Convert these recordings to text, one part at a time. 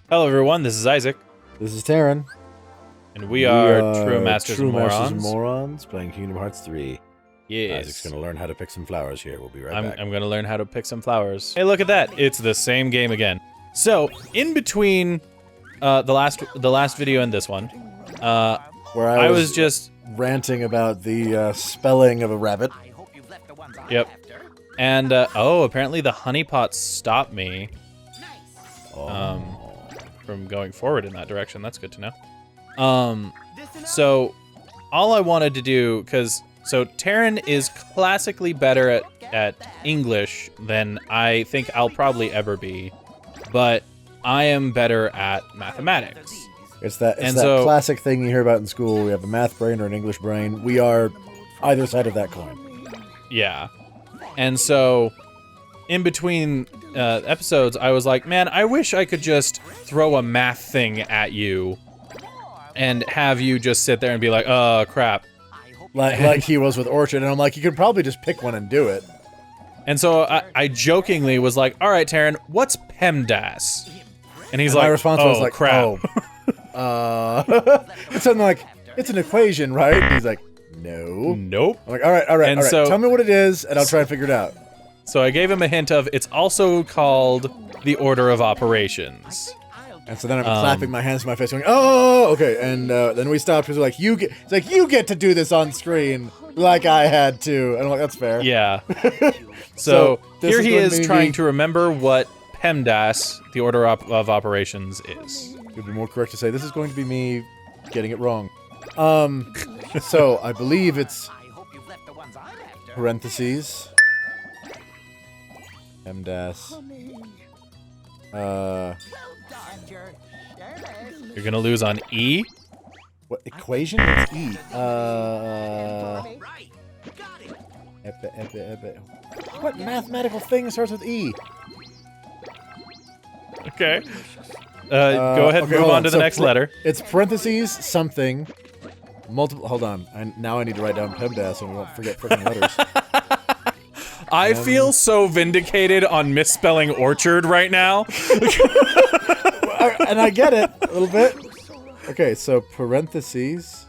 Hello, everyone. This is Isaac, This is Tarren. and we are True Masters True and Masters and Morons. Morons playing Kingdom Hearts 3. Yes. Isaac's going to learn how to pick some flowers here. We'll be right back. I'm going to learn how to pick some flowers. Hey, look at that. It's the same game again. So, in between the last video and this one, Where I was just ranting about the spelling of a rabbit. Yep. And, oh, apparently the honeypots stopped me from going forward in that direction. That's good to know. So, all I wanted to do, so Terran is classically better at English than I think I'll probably ever be, but I am better at mathematics. It's that classic thing you hear about in school. We have a math brain or an English brain. We are either side of that coin. Yeah. And so, in between episodes, I was like, man, I wish I could just throw a math thing at you and have you just sit there and be like, oh, crap. Like he was with Orchard, and I'm like, you could probably just pick one and do it. And so I jokingly was like, all right, Tarren, what's PEMDAS? And he's like, my response was like, crap. It's something like, it's an equation, right? And he's like, no. Nope. I'm like, all right. So, tell me what it is, and I'll try and figure it out. So I gave him a hint of, it's also called the order of operations. And so then I'm clapping my hands to my face, going, "Oh, okay." And then we stopped because like, it's like you get to do this on screen, like I had to. And I'm like, that's fair. Yeah. So here he is trying to to remember what PEMDAS, the order of operations, is. It would be more correct to say this is going to be me getting it wrong. So I believe it's parentheses. PEMDAS. You're gonna lose on E? What equation? It's E. What mathematical thing starts with E? Okay. Go ahead and okay, move hold on to the next letter. It's parentheses something. Multiple. Hold on. Now I need to write down PEMDAS and we won't forget freaking letters. I feel so vindicated on misspelling orchard right now. And I get it a little bit. Okay, so parentheses.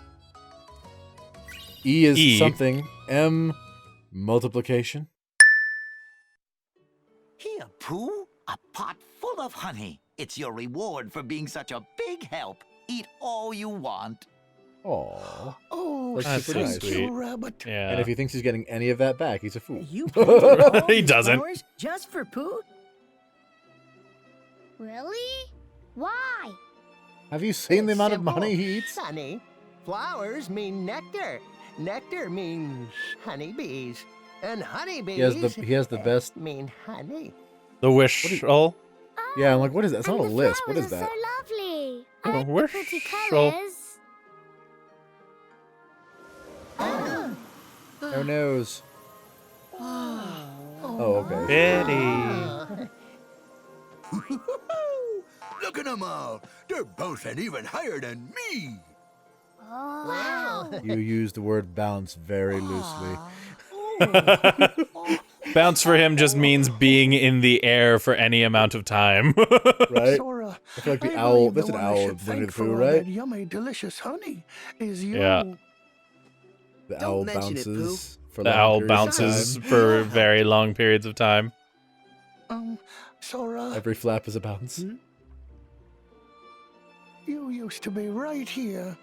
E is something. M, multiplication. Here, Pooh, a pot full of honey. It's your reward for being such a big help. Eat all you want. Aww. Oh, That's super so nice. sweet. Rabbit. Yeah. And if he thinks he's getting any of that back, he's a fool. You planted all He these doesn't. flowers just for Pooh? Really? Why? Have you seen the It's amount simple. of money he eats? Honey. Flowers mean nectar. Nectar means honeybees. And honeybees He has the best. mean honey. The wishful. Yeah, I'm like, what is that? It's not And a the list. What flowers is that? are so lovely. Oh, I like the we're pretty so- colors. Who knows? Oh, okay. Betty. Look at them all. They're boasting even higher than me. Oh. Wow. You use the word bounce very loosely. Bounce for him just means being in the air for any amount of time. Right? Sora, I feel like the I owl. believe That's the an one I owl should in Winnie the thank for Pooh, all right? that yummy, delicious honey is you. Yeah. The Don't owl mention it, bounces for The long owl periods of bounces time. for very long periods of time. Sora, Every flap is a bounce. you used to be right here.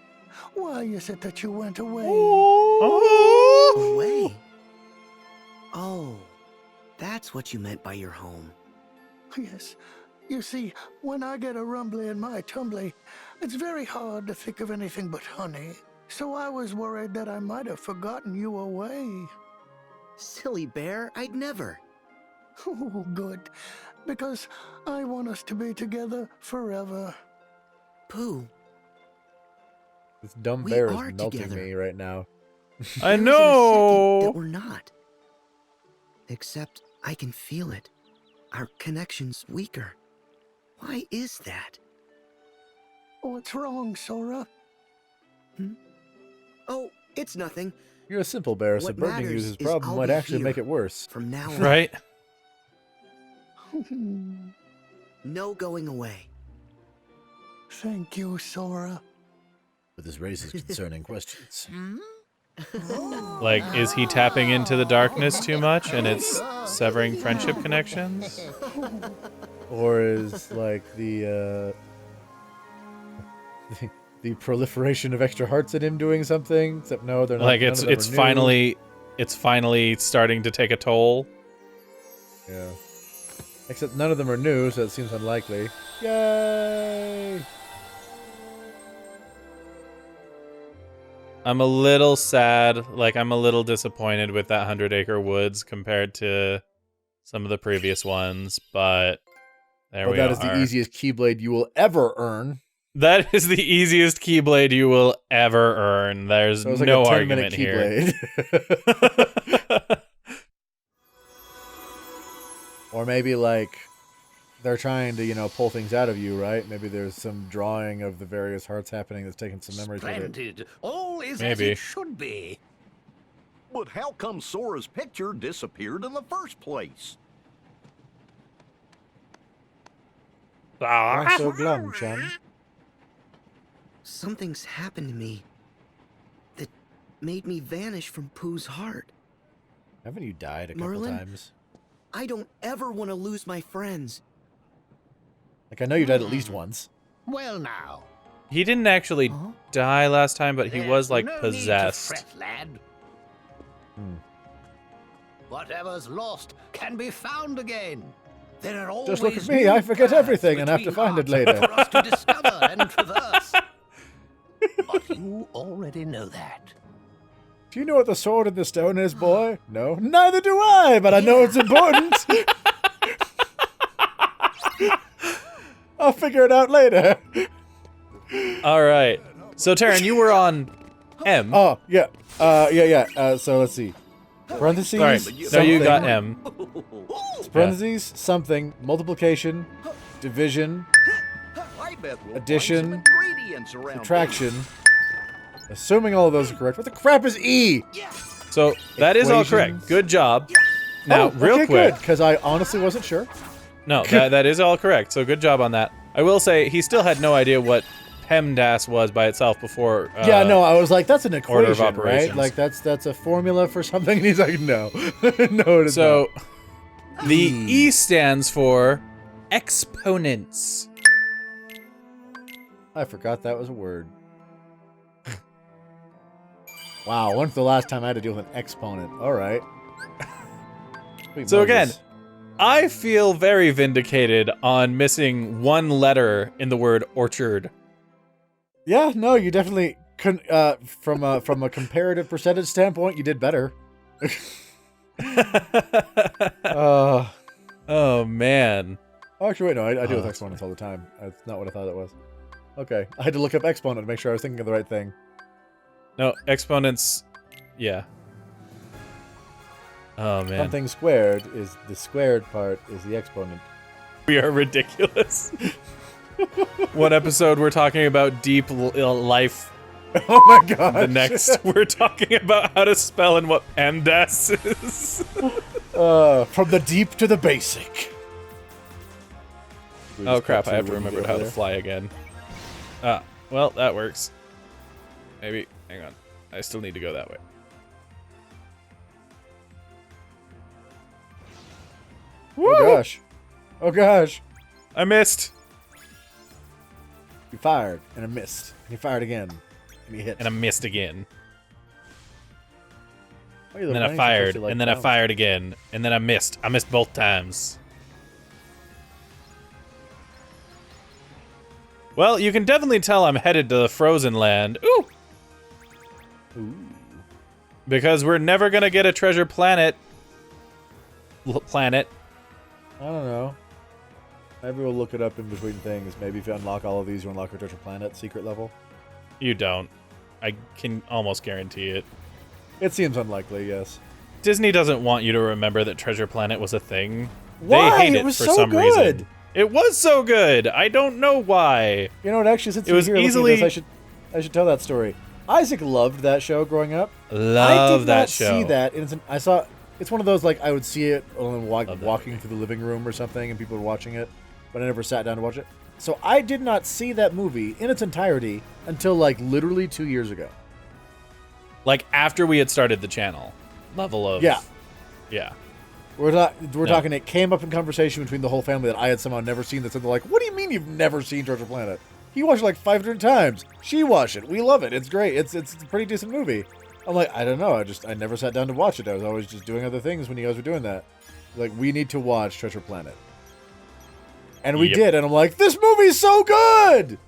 Why is it that you went away? Away? Oh, that's what you meant by your home. Yes. You see, when I get a rumbly in my tumbly, it's very hard to think of anything but honey. So I was worried that I might have forgotten you away. Silly bear, I'd never. Oh, good. Because I want us to be together forever. Pooh, This dumb We bear are is melting together. me right now. I there isn't a second that know. we're not. Except I can feel it. Our connection's weaker. Why is that? What's wrong, Sora? Oh, it's nothing. You're a simple bear, so What burdening you matters his is problem I'll might be actually here. make it worse. From now on, Right? no going away. Thank you, Sora. But this raises concerning questions. Like, is he tapping into the darkness too much and it's severing friendship connections? Or is like the proliferation of extra hearts in him doing something? Except no, they're not. Like it's finally starting to take a toll. Yeah. Except none of them are new, so it seems unlikely. Yay! I'm a little sad, like I'm a little disappointed with that 100 Acre Woods compared to some of the previous ones, but there we are. That is the easiest Keyblade you will ever earn. That is the easiest Keyblade you will ever earn. There's So it's like no a 10-minute argument here. Keyblade. Or maybe like they're trying to, you know, pull things out of you, right? Maybe there's some drawing of the various hearts happening that's taking some memories with it. Splendid. All is as Maybe. it should be. But how come Sora's picture disappeared in the first place? Why so glum, Chum? Something's happened to me that made me vanish from Pooh's heart. Haven't you died a couple Merlin? times? I don't ever want to lose my friends. Like, I know you died at least once. Well now. He didn't actually die last time, but he there's was like no possessed. Need to fret, lad. Whatever's lost can be found again. There are always Just look at new me, I forget paths everything and have to between find it hearts later. for us to discover and traverse. But you already know that. Do you know what the sword and the stone is, boy? No? Neither do I, but I know it's important. I'll figure it out later. All right. So, Tarren, you were on M. Oh, yeah. So let's see. Parentheses, All right. So something. you got M. Parentheses, something, multiplication, division, I bet we'll Addition, find some ingredients around subtraction. Assuming all of those are correct. What the crap is E? So that is all correct. Equations. Good job. Now, real okay, quick. because I honestly wasn't sure. No, that is all correct. So good job on that. I will say he still had no idea what PEMDAS was by itself before. Yeah, no, I was like, that's an order of equation, right? operations. Like that's a formula for something. And he's like, no, no, it is So not. the E stands for exponents. I forgot that was a word. Wow, when's the last time I had to deal with an exponent? All right. Sweet So again, Moses. I feel very vindicated on missing one letter in the word orchard. Yeah, no, you definitely couldn't. From a comparative percentage standpoint, you did better. Oh man. Actually, wait, no, I deal with Oh, exponents all the time. That's not what I thought it was. Okay, I had to look up exponent to make sure I was thinking of the right thing. No, exponents. Yeah. Oh man. Something squared is the squared part is the exponent. We are ridiculous. One episode we're talking about deep life. Oh my god. The next we're talking about how to spell and what PEMDAS is. From the deep to the basic. Oh crap, I have to remember how to fly again. Ah, well, that works. Maybe, hang on. I still need to go that way. Oh gosh. Oh gosh. I missed. You fired and I missed. And you fired again. And you hit. And I missed again. Oh, you're And then I running fired, supposed to, like, and then I bounce. fired again, and then I missed. I missed both times. Well, you can definitely tell I'm headed to the frozen land. Ooh! Ooh. Because we're never gonna get a treasure planet. Planet. I don't know. Maybe we'll look it up in between things. Maybe if you unlock all of these, you unlock a treasure planet secret level. You don't. I can almost guarantee it. It seems unlikely, yes. Disney doesn't want you to remember that Treasure Planet was a thing. Why? They hate It it was for so some good. reason. It was so good. I don't know why. You know what? Actually, since It was you're here looking at easily- this, I should tell that story. Isaac loved that show growing up. I Love did that not show. see that. I saw. It's one of those like I would see it Love that walking through the living room or something, and people were watching it, but I never sat down to watch it. So I did not see that movie in its entirety until like literally 2 years ago. Like after we had started the channel. Level of... Yeah. Yeah. We're talking, it came up in conversation between the whole family that I had somehow never seen this, and they're like, what do you mean you've never seen Treasure Planet? You watched it like 500 times. She watched it. We love it. It's great. It's a pretty decent movie. I'm like, I don't know. I never sat down to watch it. I was always just doing other things when you guys were doing that. Like, we need to watch Treasure Planet. And we did, and I'm like, this movie's so good!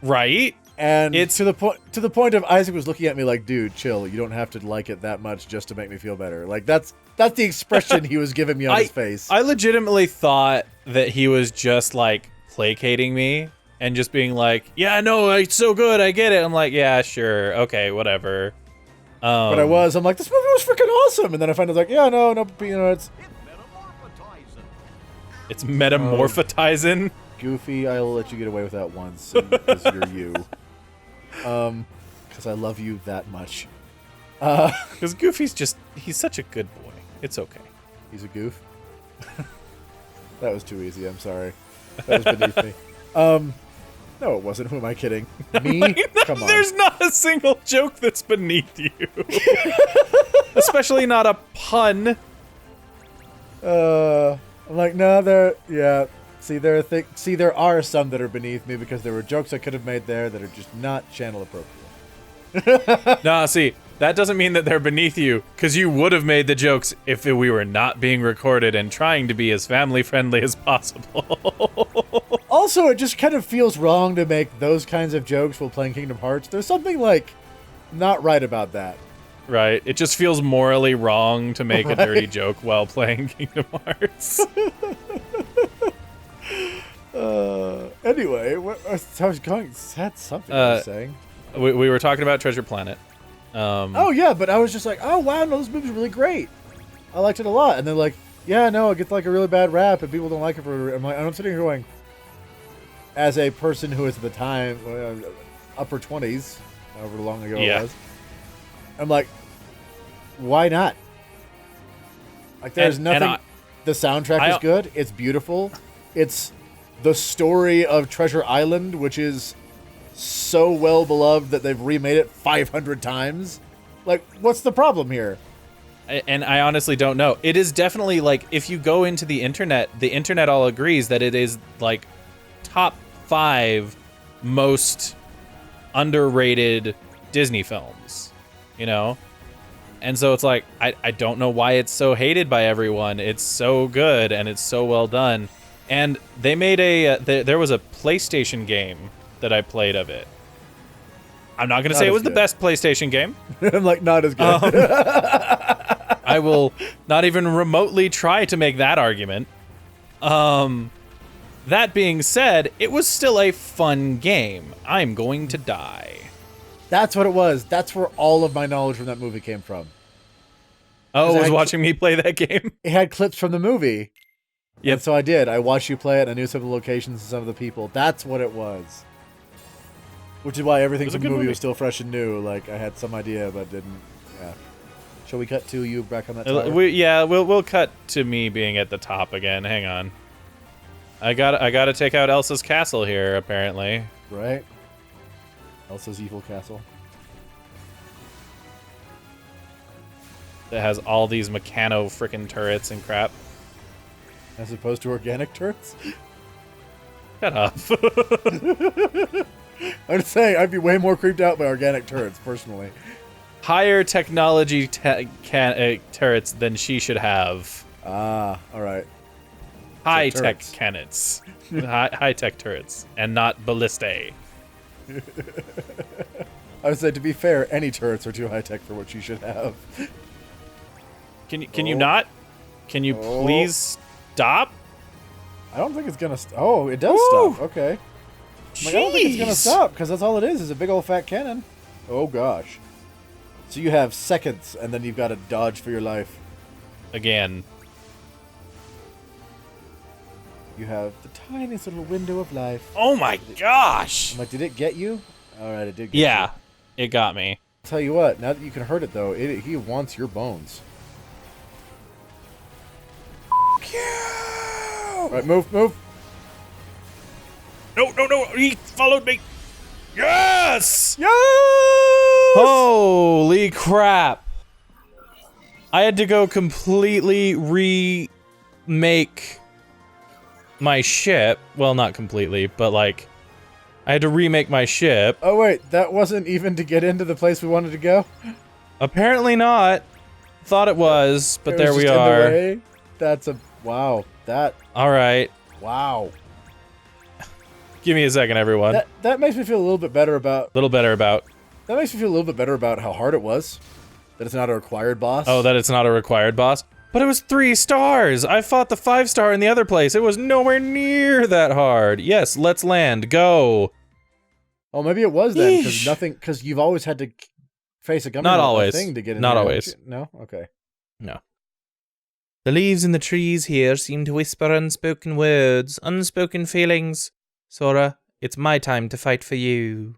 Right? And it's to the point of Isaac was looking at me like, dude, chill. You don't have to like it that much just to make me feel better. Like, that's the expression he was giving me on his face. I legitimately thought that he was just like placating me and just being like, yeah, no, it's so good, I get it. I'm like, yeah, sure, okay, whatever. But I'm like, this movie was freaking awesome. And then I find out like, yeah, no, it's metamorphotizing. Goofy, I'll let you get away with that once because you're you. Because I love you that much. Because Goofy's he's such a good boy. It's okay. He's a goof? That was too easy, I'm sorry. That was beneath me. No, it wasn't. Who am I kidding? Me? Come on. There's not a single joke that's beneath you. Especially not a pun. I'm like, no, there are some that are beneath me because there were jokes I could have made there that are just not channel appropriate. Nah, see, that doesn't mean that they're beneath you, because you would have made the jokes if we were not being recorded and trying to be as family-friendly as possible. Also, it just kind of feels wrong to make those kinds of jokes while playing Kingdom Hearts. There's something, like, not right about that. Right. It just feels morally wrong to make a dirty joke while playing Kingdom Hearts. Anyway, I was going. That's something I was saying. We were talking about Treasure Planet. Oh yeah, but I was just like, oh wow, no, this movie's really great. I liked it a lot, and they're like, yeah, no, it gets like a really bad rap, and people don't like it for. I'm sitting here going, as a person who is at the time upper 20s, however long ago it was, I'm like, why not? Like, there's nothing. The soundtrack is good. It's beautiful. It's the story of Treasure Island, which is so well beloved that they've remade it 500 times. Like, what's the problem here? And I honestly don't know. It is definitely, like, if you go into the internet all agrees that it is, like, top 5 most underrated Disney films, you know? And so it's like, I don't know why it's so hated by everyone. It's so good, and it's so well done. And they made there was a PlayStation game that I played of it. I'm not going to say it was the best PlayStation game. I'm like, not as good. I will not even remotely try to make that argument. That being said, it was still a fun game. I'm going to die. That's what it was. That's where all of my knowledge from that movie came from. Oh, it was watching me play that game? It had clips from the movie. Yep. And so I did. I watched you play it, and I knew some of the locations and some of the people. That's what it was. Which is why everything from the movie was still fresh and new. Like, I had some idea, but didn't. Yeah. Shall we cut to you back on that tower? We'll cut to me being at the top again. Hang on. I gotta take out Elsa's castle here, apparently. Right. Elsa's evil castle. That has all these mechano frickin' turrets and crap. As opposed to organic turrets? Shut up. I'm just saying, I'd be way more creeped out by organic turrets, personally. Higher technology turrets than she should have. Ah, alright. High-tech cannons. High-tech turrets. And not ballistae. I would say, to be fair, any turrets are too high-tech for what she should have. Can you not? Can you please stop? I don't think it's gonna. Oh, it does stop. Okay. I don't think it's gonna stop because that's all it is a big old fat cannon. Oh gosh. So you have seconds, and then you've got to dodge for your life. Again. You have the tiniest little window of life. Oh my gosh! I'm like, did it get you? All right, it did. Get you. It got me. Tell you what, now that you can hurt it though, he wants your bones. You! Right, move. No, no, no, he followed me. Yes! Yes! Holy crap. I had to go completely remake my ship. Well, not completely, but like, I had to remake my ship. Oh wait, that wasn't even to get into the place we wanted to go? Apparently not. Thought it was, but there we just in the are. way? That's a... Wow. That... All right. Wow. Give me a second, everyone. That makes me feel a little bit better about... Little better about... That makes me feel a little bit better about how hard it was. That it's not a required boss. Oh, that it's not a required boss? But it was 3 stars! I fought the 5-star in the other place. It was nowhere near that hard. Yes, let's land. Go. Oh, maybe it was then, because because you've always had to face a Not always. thing to get in Not there, always. No? Okay. No. The leaves in the trees here seem to whisper unspoken words, unspoken feelings. Sora, it's my time to fight for you.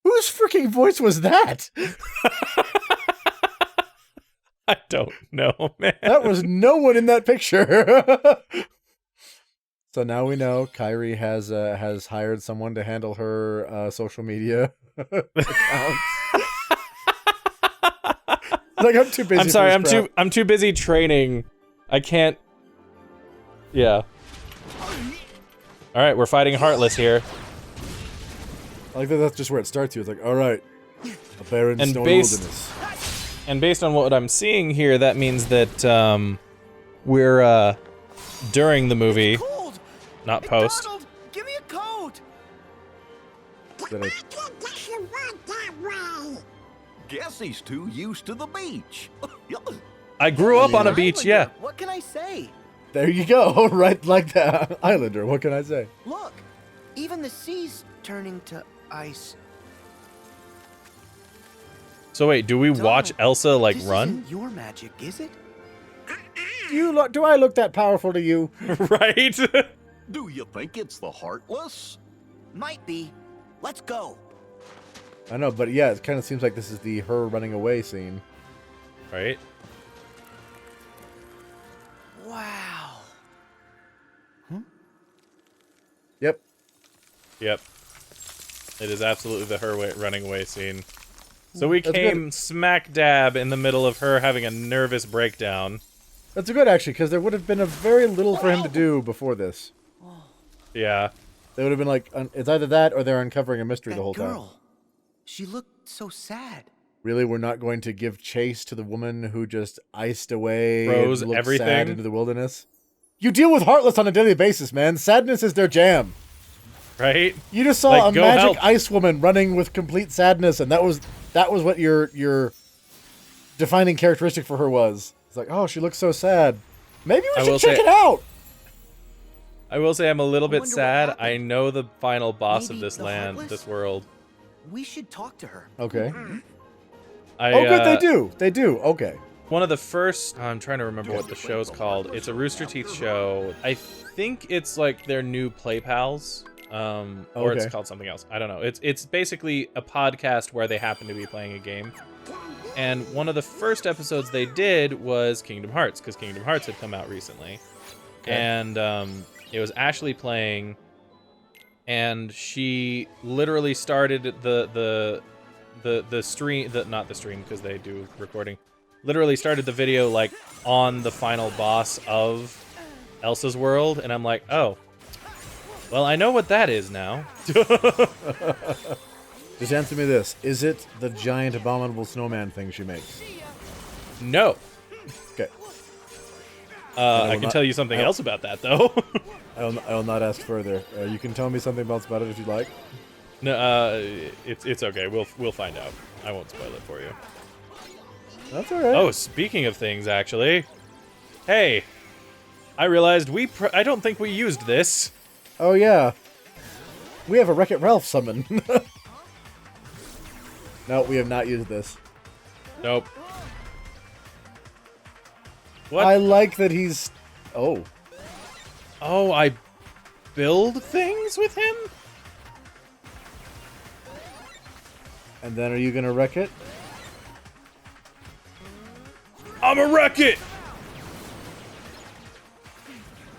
Whose freaking voice was that? I don't know, man. That was no one in that picture. So now we know Kyrie has hired someone to handle her social media accounts. Like, I'm too busy. I'm sorry, I'm too busy training. I can't. Yeah. All right, we're fighting Heartless here. I like that. That's just where it starts. You. It's like, all right, a barren And snowy wilderness. And based on what I'm seeing here, that means that we're during the movie, not post. McDonald, give me a coat. Guess he's too used to the beach. I grew up on a beach, yeah. What can I say? There you go, right like that. Islander, what can I say? Look, even the sea's turning to ice. So wait, do we watch Elsa like This run? isn't your magic, is it? Do I look that powerful to you? Right? Do you think it's the Heartless? Might be. Let's go. I know, but yeah, it kind of seems like this is the her running away scene. Right? Wow. Yep. Yep. It is absolutely the her running away scene. So we That's came good. smack dab in the middle of her having a nervous breakdown. That's good, actually, because there would have been a very little for him to do before this. Yeah. They would have been like, it's either that or they're uncovering a mystery the whole time. She looked so sad. Really, we're not going to give chase to the woman who just iced away Froze and looked everything. sad into the wilderness? You deal with Heartless on a daily basis, man. Sadness is their jam. Right? You just saw Like, a go magic help. ice woman running with complete sadness, and that was what your defining characteristic for her was. It's like, oh, she looks so sad. Maybe we should check it out. I will say I'm a little bit wonder what sad. happened. I know the final boss Maybe of this the land, Heartless? this world. We should talk to her. Okay. I, Oh, good, they do. They do. Okay. One of the first, I'm trying to remember what the show's called. It's a Rooster Teeth show. I think it's like their new Play Pals, or it's Okay. called something else. I don't know. It's basically a podcast where they happen to be playing a game. And one of the first episodes they did was Kingdom Hearts, because Kingdom Hearts had come out recently. Okay. And it was Ashley playing, and she literally started the stream, not the stream because they do recording. Literally started the video like on the final boss of Elsa's world, and I'm like, oh, well, I know what that is now. Just answer me this. Is it the giant abominable snowman thing she makes? No. Okay. I can not- tell you something else about that, though. I will not ask further. You can tell me something else about it if you'd like. No, it's okay. We'll find out. I won't spoil it for you. That's all right. Oh, speaking of things, actually, hey, I realized I don't think we used this. Oh, yeah. We have a Wreck-It Ralph summon. No, we have not used this. Nope. What? I like that he's... Oh. Oh, I build things with him? And then are you going to wreck it? I'm a wreck it!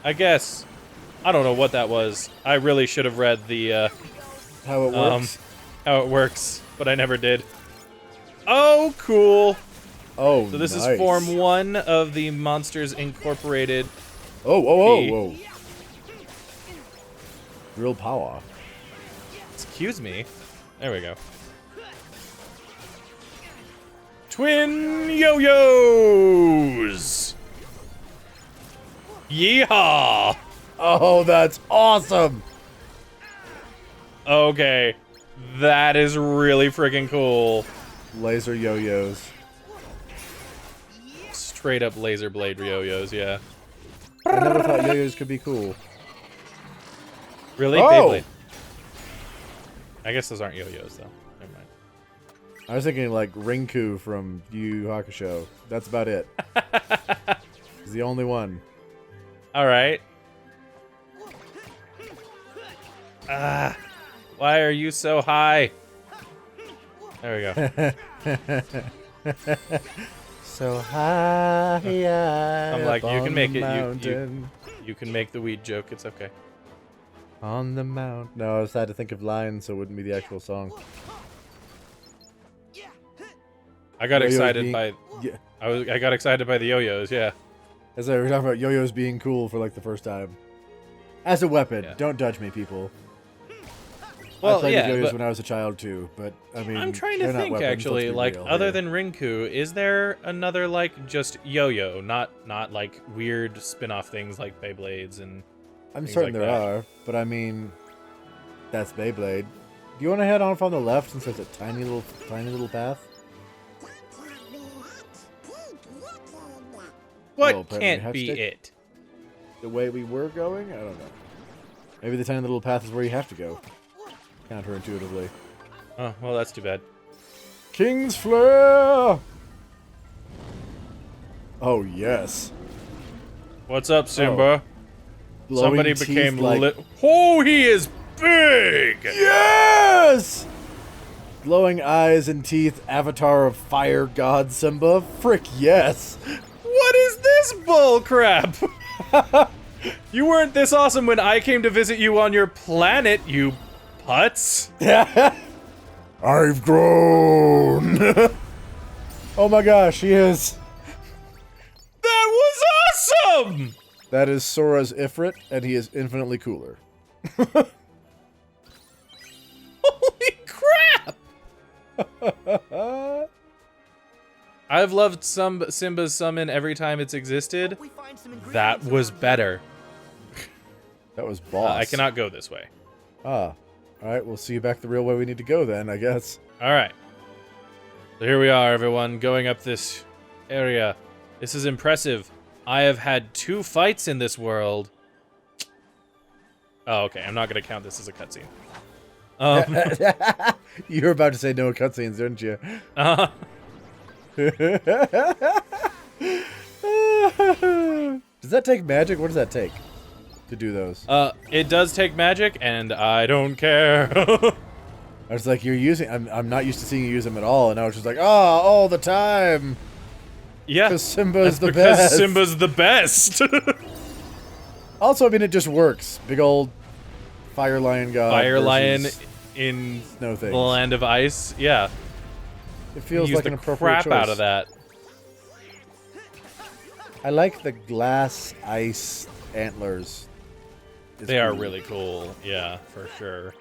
I guess. I don't know what that was. I really should have read the How it works. how it works, but I never did. Oh, cool. Oh, So this nice. is Form 1 of the Monsters Incorporated. Oh, whoa, whoa, P. whoa. Real power. Excuse me. There we go. Twin yo-yos! Yeehaw! Oh, that's awesome! Okay. That is really freaking cool. Laser yo-yos. Straight up laser blade yo-yos, yeah. I never thought yo-yos could be cool. Really? Oh! Beyblade. I guess those aren't yo-yos, though. Never mind. I was thinking like Rinku from Yu Yu Hakusho. That's about it. He's the only one. Alright. Ah. Why are you so high? There we go. So high, I'm like, you can make it. mountain. You can make the weed joke. It's okay. On the mount. No, I was had to think of lines so it wouldn't be the actual song. I got Yo-yos excited being- by. Yeah. I got excited by the yo-yos. Yeah. As I were talking about yo-yos being cool for like the first time. As a weapon. Yeah. Don't judge me, people. Well, I played yeah, with yo-yos but- when I was a child too, but I mean, I'm trying to they're not think weapons, actually, let's be like real other here. than Rinku, is there another like just yo-yo, not like weird spin-off things like Beyblades and I'm things certain like there that. are, but I mean, that's Beyblade. Do you want to head off on the left since there's a tiny little path? What Oh, apparently we can't have be stick? it? The way we were going? I don't know. Maybe the tiny little path is where you have to go. Counterintuitively. Oh, well, that's too bad. King's Flare! Oh, yes. What's up, Simba? Glowing Somebody teeth became like... lit. Oh, he is big! Yes! Glowing eyes and teeth, avatar of fire god Simba. Frick yes! What is this bull crap? You weren't this awesome when I came to visit you on your planet, you putz. I've grown! Oh my gosh, he is. That was awesome! That is Sora's Ifrit, and he is infinitely cooler. Holy crap! I've loved Simba's summon every time it's existed. That was better. That was boss. I cannot go this way. Ah. Alright, we'll see you back the real way we need to go then, I guess. Alright. So here we are, everyone, going up this area. This is impressive. I have had 2 fights in this world. Oh, okay. I'm not going to count this as a cutscene. You were about to say no cutscenes, didn't you? Does that take magic? What does that take to do those? It does take magic, and I don't care. I was like, you're using... I'm not used to seeing you use them at all, and I was just like, oh, all the time! Yeah. Because Simba's That's the because best! Simba's the best. Also, I mean, it just works. Big old Fire Lion God Fire Lion versus in snow things. the land of ice. Yeah. It feels Use like the an appropriate crap choice. out of that. I like the glass ice antlers. It's They are cool. really cool. Yeah, for sure.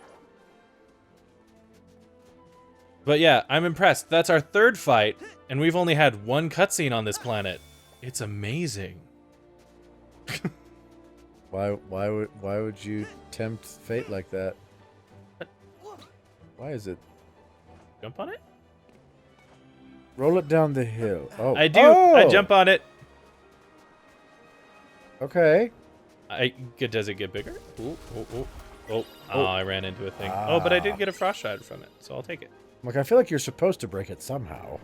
But yeah, I'm impressed. That's our 3rd fight, and we've only had 1 cutscene on this planet. It's amazing. Why would you tempt fate like that? Why is it? Jump on it? Roll it down the hill. Oh, I do. Oh! I jump on it. Okay. Does it get bigger? Ooh, ooh, ooh. Oh, I ran into a thing. Oh, but I did get a frost shard from it, so I'll take it. Like, I feel like you're supposed to break it somehow.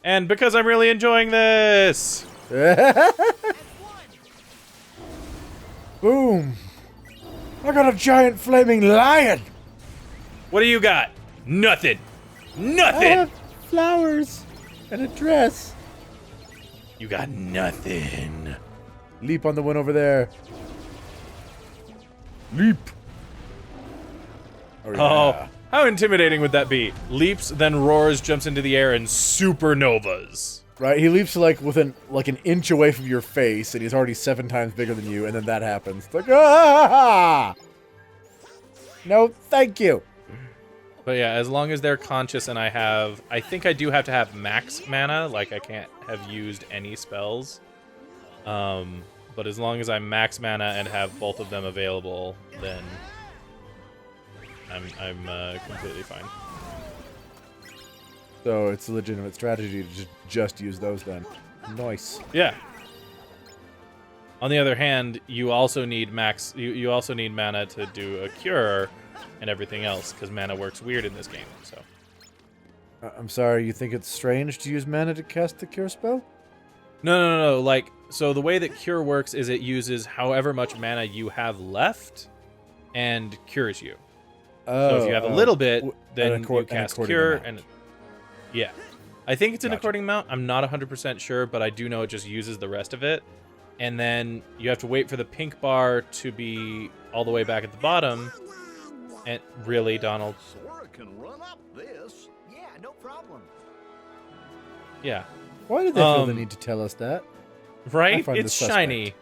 And because I'm really enjoying this. Boom! I got a giant flaming lion! What do you got? Nothing. I Nothing. have flowers and a dress. You got nothing. Leap on the one over there. Leap. Oh, yeah. Oh, how intimidating would that be? Leaps, then roars, jumps into the air, and supernovas. Right, he leaps like within like an inch away from your face, and he's already 7 times bigger than you, and then that happens. It's like, ah! No, thank you. But yeah, as long as they're conscious and I think I do have to have max mana, like I can't have used any spells. But as long as I'm max mana and have both of them available, then I'm completely fine. So it's a legitimate strategy to just use those then. Nice. Yeah. On the other hand, you also need you also need mana to do a cure and everything else, because mana works weird in this game. So. I'm sorry, you think it's strange to use mana to cast the cure spell? No. Like, so the way that cure works is it uses however much mana you have left and cures you. So if you have a little bit, then you cast cure and yeah. I think it's an according amount. I'm not 100% sure, but I do know it just uses the rest of it. And then you have to wait for the pink bar to be all the way back at the bottom. And really, Donald? Sora can run up this. Yeah, no problem. Yeah. Why did they feel the need to tell us that? Right? It's shiny.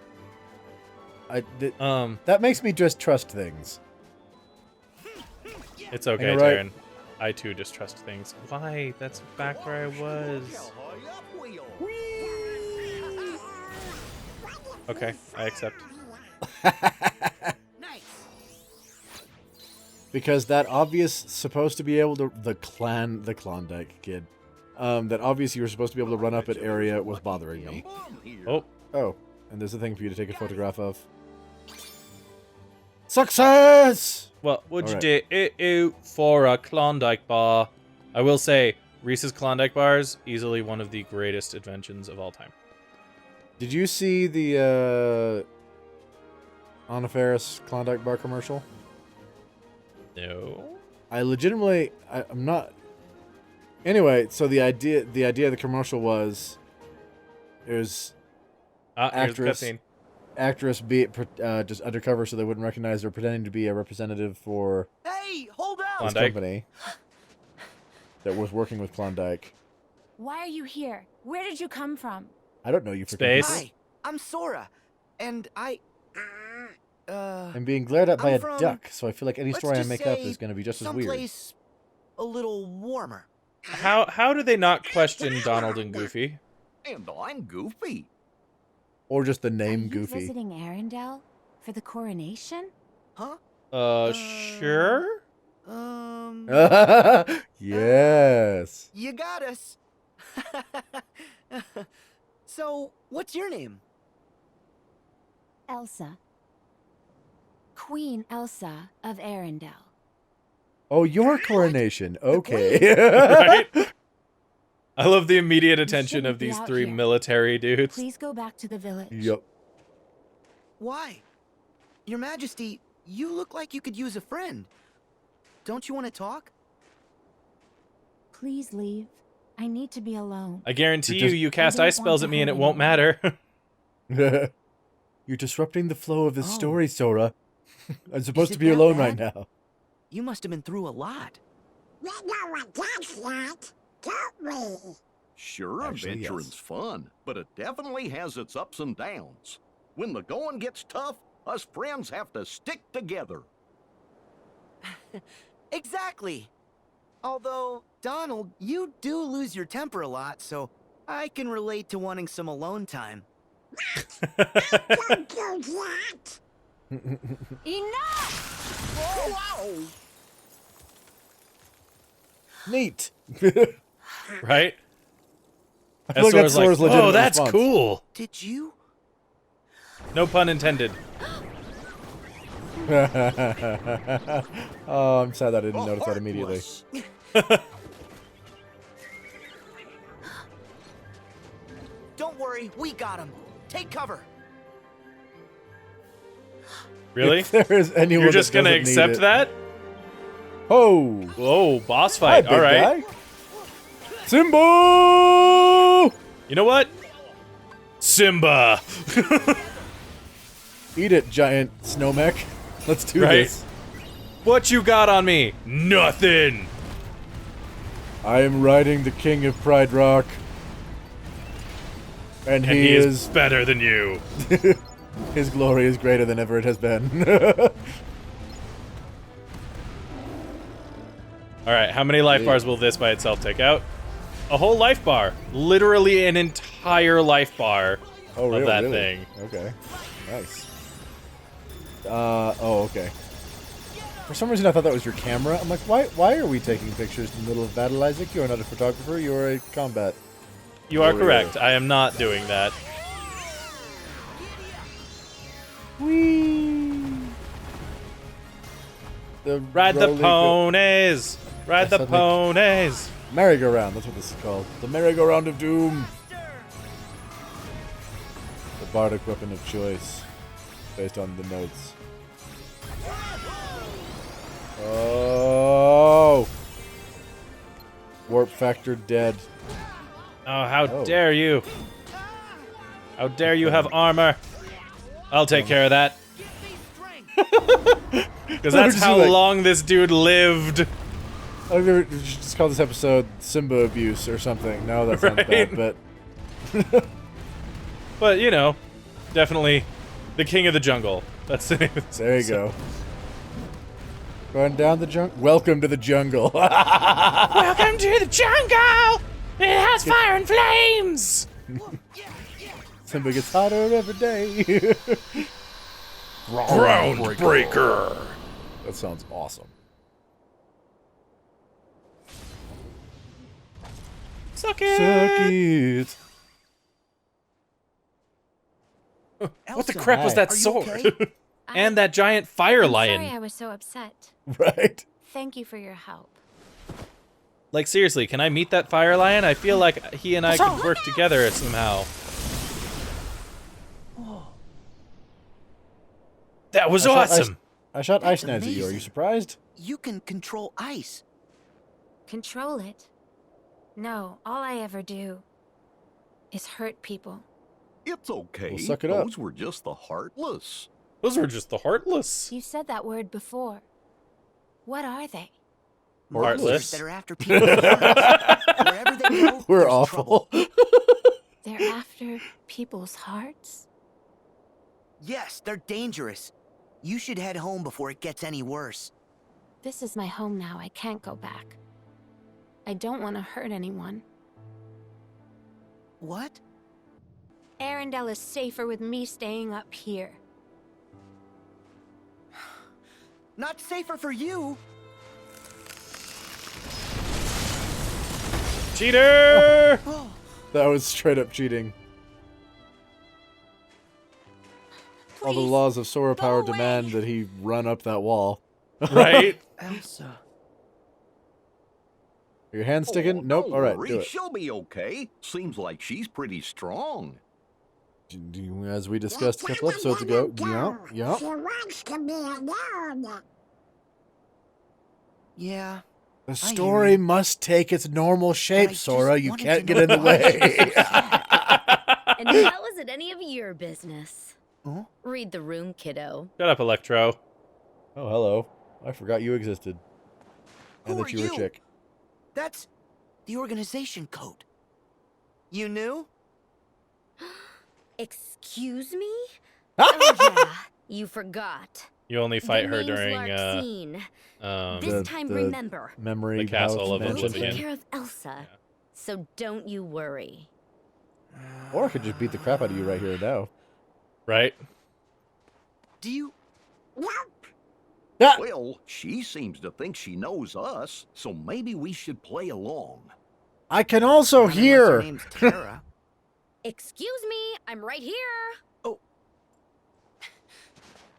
That makes me just trust things. It's okay, right. Tarren. I too distrust things. Why? That's back where I was. Okay, I accept. Because that obvious supposed to be able to the Klondike kid. That obvious you were supposed to be able to run up at area was bothering me. Oh, and there's a thing for you to take a photograph of. Success! What would you do for a Klondike bar? I will say, Reese's Klondike bars, easily one of the greatest inventions of all time. Did you see the Anna Faris Klondike bar commercial? No. I legitimately, I'm not. Anyway, so the idea of the commercial was, there's actress be just undercover so they wouldn't recognize her, pretending to be a representative for Hey, hold up! this company that was working with Klondike. Why are you here? Where did you come from? I don't know you for Space. computers. Hi, I'm Sora, and I'm being glared at by I'm a from, duck, so I feel like any let's story I just make up say is going to be just as weird. someplace a little warmer. How do they not question Donald and Goofy? And I'm Goofy. Or just the name Are you Goofy. visiting Arendelle for the coronation? Huh? Sure? Yes. You got us. So, what's your name? Elsa. Queen Elsa of Arendelle. Oh, your coronation. Okay. Right? I love the immediate You attention shouldn't of be these out 3 here. military dudes. Please go back to the village. Yep. Why? Your Majesty, you look like you could use a friend. Don't you want to talk? Please leave. I need to be alone. I guarantee You're just- you cast I don't ice spells want at me to and it hurt won't matter. You're disrupting the flow of the Oh. story, Sora. I'm supposed Is to it be that alone bad? right now. You must have been through a lot. We know what that's like, don't we? Sure, Actually, adventuring's yes. fun, but it definitely has its ups and downs. When the going gets tough, us friends have to stick together. Exactly. Although, Donald, you do lose your temper a lot, so I can relate to wanting some alone time. Don't do that! Enough! Whoa! Neat. Right? I feel like that's Sora's legitimate oh, that's response. cool. Did you? No pun intended. Oh, I'm sad that I didn't notice that immediately. Heartless. Don't worry, we got him. Take cover. Really? If there is anyone You're just that gonna doesn't need accept it. that? Oh. Whoa, boss Hi, fight. big All right. guy. Simba! You know what? Simba. Eat it, giant snowmech. Let's do Right? this. What you got on me? Nothing. I am riding the king of Pride Rock. And he is better than you. his glory is greater than ever it has been. Alright, how many life bars will this by itself take out? A whole life bar. Literally an entire life bar of that thing. Okay. Nice. Oh, okay. For some reason I thought that was your camera. I'm like, why are we taking pictures in the middle of battle, Isaac? You are not a photographer, you are a combat. You are correct. I am not doing that. Whee! Ride the ponies! Ride the ponies! Merry-go-round, that's what this is called. The merry-go-round of doom. The bardic weapon of choice, based on the notes. Oh! Warp factor dead. Oh, how dare you! How dare you have armor! I'll take care of that. Because that's how long this dude lived. We should just call this episode Simba abuse or something. No, that sounds bad, but... But, you know, definitely the king of the jungle. That's the name of this There you go. Going down the jungle. Welcome to the jungle. Welcome to the jungle! It has fire and flames! Simba gets hotter every day. Groundbreaker! That sounds awesome. Suck it! Suck it. What the crap was that sword? Okay? And that giant fire lion. Sorry I was so upset. Right? Thank you for your help. Like, seriously, can I meet that fire lion? I feel like he and I could work together somehow. That was awesome! I shot ice knives at you. Are you surprised? You can control ice. Control it? No, all I ever do is hurt people. It's okay. Well, suck it up. Those were just the Heartless. Those were just the Heartless. You said that word before. What are they? Heartless. That are after people's hearts. Wherever they go, We're there's awful. trouble. They're after people's hearts? Yes, they're dangerous. You should head home before it gets any worse. This is my home now. I can't go back. I don't want to hurt anyone. What? Arendelle is safer with me staying up here. Not safer for you. Cheater! That was straight up cheating. All the Please, laws of Sora power go away. demand that he run up that wall. Right? Elsa. Are your hands sticking? Oh, Nope. don't All right, worry, do it. She'll be okay. Seems like she's pretty strong. As we discussed a couple episodes ago. Yeah, yeah. She wants to be alone. Yeah. The story must take its normal I shape, just Sora. You wanted can't to get know in the why way. And that wasn't any of your business. Huh? Read the room, kiddo. Shut up, Electro. Oh, hello. I forgot you existed. And Who that are you were a you? chick. That's the organization code. You knew? Excuse me? Oh yeah, you forgot. You only fight The her name's during, Larxene. This The- time, the remember, Memory The castle house of we'll mansion take Oblivion. thing. care of Elsa. So don't you worry. Or I could just beat the crap out of you right here and now. Right? Do you? Nope. Ah! Well, she seems to think she knows us, so maybe we should play along. I can also Unless her hear. name's Terra. Excuse me, I'm right here. Oh.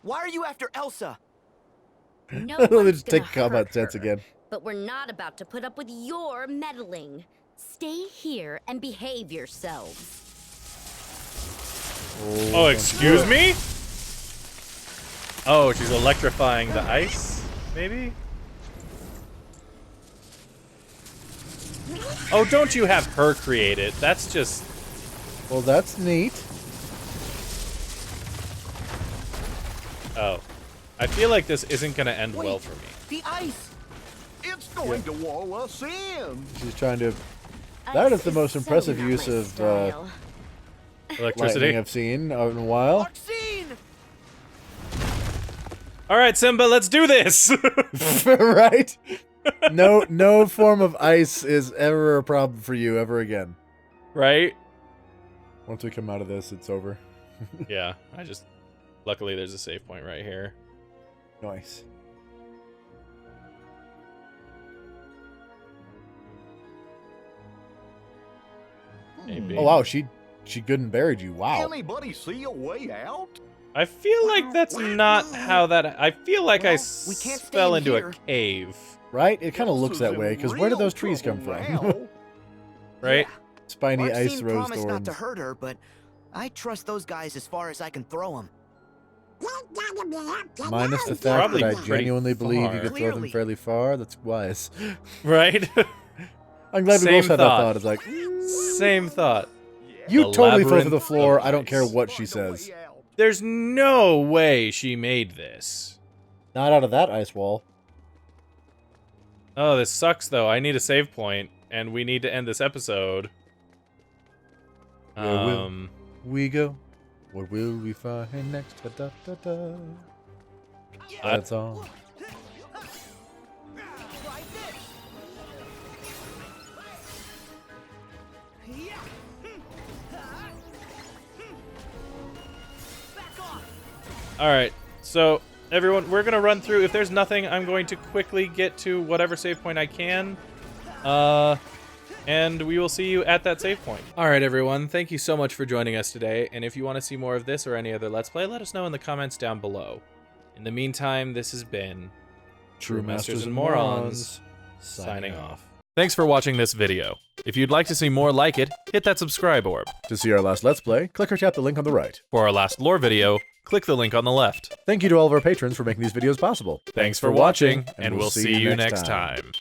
Why are you after Elsa? No Let's one's take gonna combat hurt sense her, again. But we're not about to put up with your meddling. Stay here and behave yourselves. Oh, excuse me? Oh, she's electrifying the ice, maybe? Oh, don't you have her create it? That's just... Well, that's neat. Oh. I feel like this isn't going to end well for me. The ice! It's going to wall us in. She's trying to... That is the most impressive use of Electricity lightning I've seen in a while. All right, Simba, let's do this. Right? No form of ice is ever a problem for you ever again. Right? Once we come out of this, it's over. Yeah, luckily there's a save point right here. Nice. Maybe. Oh wow, she good and buried you. Wow. Anybody see a way out? I feel like that's not how that... I feel like I we can't stay fell in into here. a cave. Right? It kind of looks that way, because where did those trees come from? Right? Spiny ice Marcine rose promised not thorns. to hurt her, but I trust those guys as far as I can throw them. Minus the fact Probably that I pretty genuinely believe you far. could throw them Clearly. fairly far. That's wise. Right? I'm glad we Same both had that thought. thought. It's like, Same thought. you The totally fell to labyrinth the floor. of I don't care ice. what she says. There's no way she made this. Not out of that ice wall. Oh, this sucks, though. I need a save point, and we need to end this episode. Where will we go? What will we find next? Da, da, da, da. That's all. Alright, so everyone, we're going to run through. If there's nothing, I'm going to quickly get to whatever save point I can. And we will see you at that save point. Alright everyone, thank you so much for joining us today. And if you want to see more of this or any other Let's Play, let us know in the comments down below. In the meantime, this has been True Masters and Morons, signing off. Thanks for watching this video. If you'd like to see more like it, hit that subscribe orb. To see our last Let's Play, click or tap the link on the right. For our last lore video, click the link on the left. Thank you to all of our patrons for making these videos possible. Thanks for watching, and we'll see you next time.